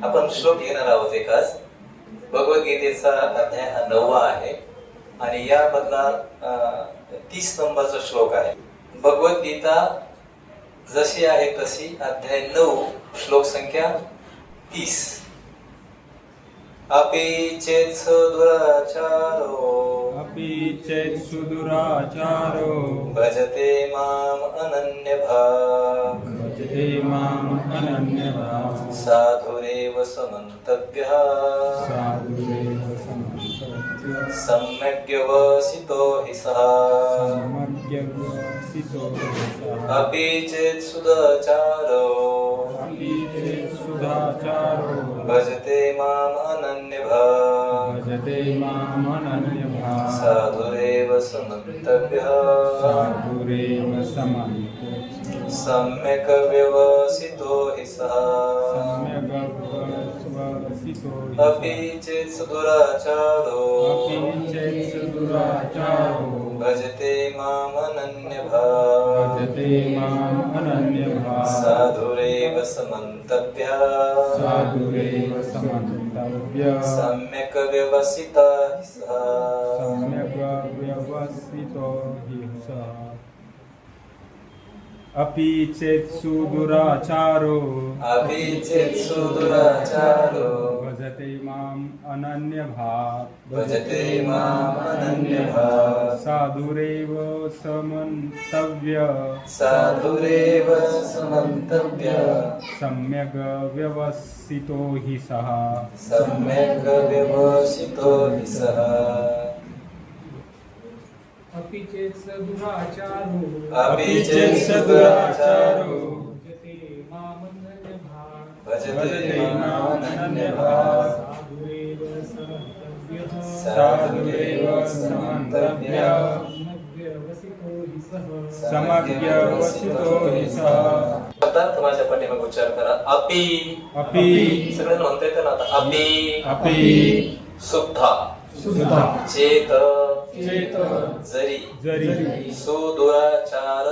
आपण श्लोक घेणार आहोत एकाच. भगवद्गीतेचा अध्याय हा 9वा आहे आणि यामधला 30 नंबरचा श्लोक आहे. भगवद्गीता जशी आहे तशी अध्याय 9 श्लोक संख्या 30. अपि चेत् सुदुराचारो भजते माम् अनन्यभाक् साधुरेव समन्तव्यः सम्यग्व्यवसितो हि सः. अपि चेत् सुदाचारो भजते माम् अनन्यभाक् साधुरेव समन्तव्यः सम्यक् व्यवसितो हि सः. अपि चेत् सुदुराचारो भजते माम् अनन्यभाक् साधुरेव समन्तव्यः सम्यक् व्यवसितो हि सः. अपि चेत् सुदुराचारो भजते माम् अनन्यभाक् साधुरेव समन्तव्यः सम्यग् व्यवसितो हि सः. अपि चेत् सदुराचारो भजते माम् अनन्यभाक् साधुरेव समन्तव्यः समग्यवसितो हि सः. पदार्थ माझ्या पाठीमागे उच्चार करा. अपि सगळ्यांना म्हणता येतं ना आता. अपि सुद्धा चेत जरी सुदुराचार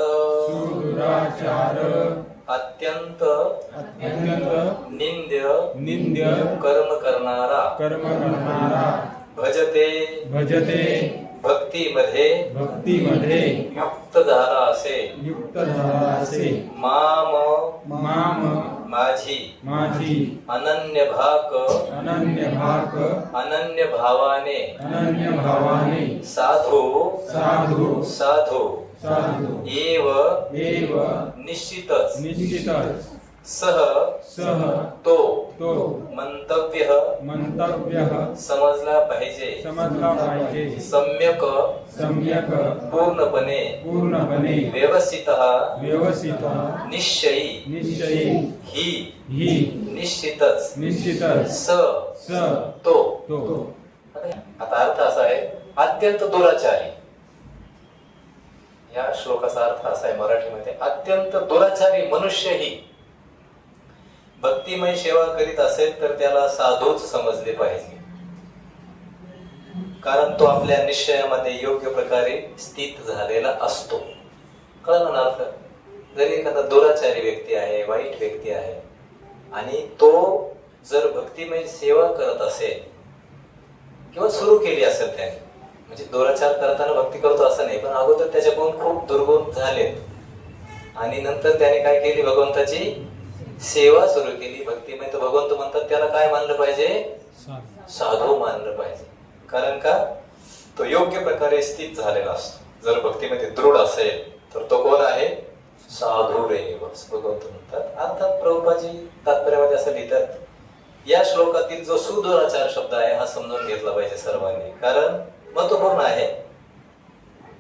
अत्यंत निंद्य कर्म करणारा भजते भक्तीमध्ये युक्त झाला असे माम माझी अनन्य भावाने साधू एव निश्चितच सह तो मंतव्य समजला पाहिजे सम्यक पूर्णपणे व्यवस्थितः निश्चयी ही निश्चितच स तो. आता अर्थ असा आहे अत्यंत दुराचारी. या श्लोकाचा अर्थ असा आहे मराठीमध्ये अत्यंत दुराचारी मनुष्यही भक्तिमय सेवा करीत असेल तर त्याला साधूच समजले पाहिजे, कारण तो आपल्या निश्चयामध्ये योग्य प्रकारे स्थित झालेला असतो. कळलं ना अर्थ? जरी एखादा दुराचारी व्यक्ती आहे, वाईट व्यक्ती आहे आणि तो जर भक्तिमय सेवा करत असेल किंवा सुरू केली असेल त्याने, म्हणजे दुराचार करताना भक्ती करतो असं नाही, पण अगोदर त्याच्याकडून खूप दुर्गुण झालेत आणि नंतर त्याने काय केली, भगवंताची सेवा सुरू केली भक्तिमय, तर भगवंत म्हणतात त्याला काय मानलं पाहिजे, साधू मानलं पाहिजे. कारण का तो योग्य प्रकारे स्थित झालेला असतो. जर भक्तीमध्ये दृढ असेल तर तो कोण आहे, साधू रे भगवंत म्हणतात. अर्थात प्रभुपाजी तात्पर्यामध्ये असं लिहितात, या श्लोकातील जो सुदुराचार शब्द आहे हा समजून घेतला पाहिजे सर्वांनी, कारण महत्वपूर्ण आहे.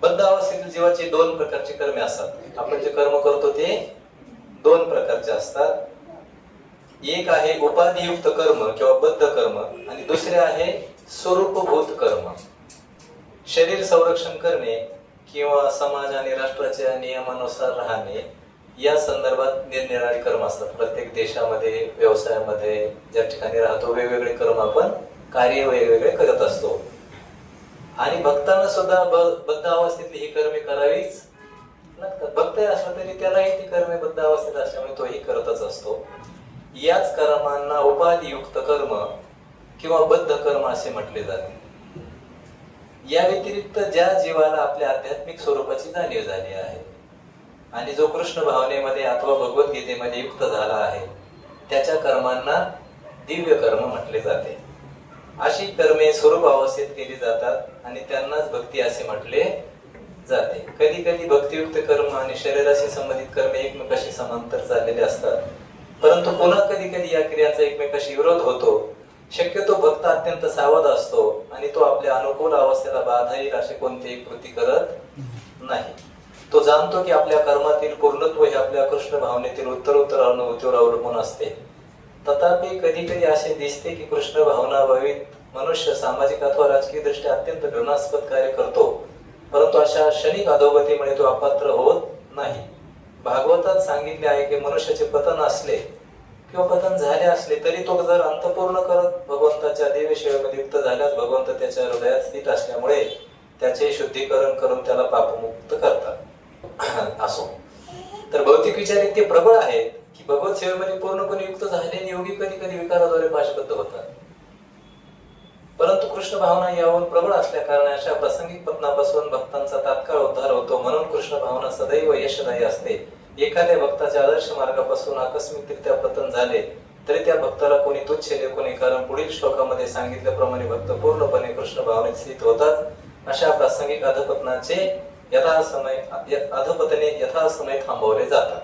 बद्ध अवस्थेतील जीवाची 2 प्रकारची कर्मे असतात. आपण जे कर्म करतो ते 2 प्रकारचे असतात. एक आहे उपाधियुक्त कर्म किंवा बद्ध कर्म आणि दुसरे आहे स्वरूपभूत कर्म. शरीर संरक्षण करणे किंवा समाज आणि राष्ट्राच्या नियमानुसार राहणे या संदर्भात निरनिराळे कर्म असतात. प्रत्येक देशामध्ये, व्यवसायामध्ये ज्या ठिकाणी राहतो वेगवेगळे कर्म आपण कार्य वेगवेगळे करत असतो. आणि भक्तांना सुद्धा बद्ध अवस्थेतली ही कर्मे करावीच लागतात. भक्त असला तरी त्यालाही ती कर्मे बद्ध अवस्थेत असल्यामुळे तोही करतच असतो. याच कर्मांना उपाधियुक्त कर्म किंवा बद्ध कर्म असे म्हटले जाते. या व्यतिरिक्त ज्या जीवाला आपल्या आध्यात्मिक स्वरूपाची जाणीव झाली आहे आणि जो कृष्ण भावनेमध्ये अथवा भगवद्गीतेमध्ये युक्त झाला आहे, त्याच्या कर्मांना दिव्य कर्म म्हटले जाते. अशी कर्मे स्वरूप अवस्थेत केली जातात आणि त्यांनाच भक्ती असे म्हटले जाते. कधी कधी भक्तियुक्त कर्म आणि शरीराशी संबंधित कर्म एकमेकाशी समांतर चाललेले असतात, परंतु पुन्हा कधी कधी या क्रियांचा एकमेकाशी विरोध होतो. शक्यतो भक्त अत्यंत सावध असतो आणि तो आपल्या अनुकूल अवस्थेला बाधा येईल अशी कोणतीही कृती करत नाही. तो जाणतो की आपल्या कर्मातील पूर्णत्व हे आपल्या कृष्ण भावनेतील उत्तरोत्तर अनुभूतीवर अवलंबून असते. तथापि कधी कधी असे दिसते की कृष्ण भावनाभावित मनुष्य सामाजिक अथवा राजकीय दृष्ट्या अत्यंत घृणास्पद कार्य करतो, परंतु अशा क्षणिक अधोगतीमुळे तो अपात्र होत नाही. भागवतात सांगितले आहे की मनुष्याचे पतन असले किंवा पतन झाले असले तरी तो जर अंतपूर्ण करत भगवंताच्या दिव्य सेवेमध्ये युक्त झाल्यास भगवंत त्याच्या हृदयात स्थित असल्यामुळे त्याचे शुद्धीकरण करून त्याला पापमुक्त करतात. असो तर भौतिक विचार इतके प्रबळ आहेत की भगवत सेवेमध्ये पूर्णपणे युक्त झालेले योगी कधी कधी विकाराद्वारे पाशबद्ध होतात, परंतु कृष्ण भावना यावर प्रबळ असल्या कारणाने अशा प्रासंगिक पतनापासून भक्तांचा तात्काळ उद्धार होतो. म्हणून कृष्ण भावना सदैव यशदायी असते. एखाद्या भक्ताच्या आदर्श मार्गापासून आकस्मिकरित्या पतन झाले तरी त्या भक्ताला कोणी तुच्छ लेखू नये, कारण पुढील श्लोकामध्ये सांगितल्याप्रमाणे भक्त पूर्णपणे कृष्ण भावनेत स्थित होतात. अशा प्रासंगिक अधपतने यथासमय थांबवले जातात.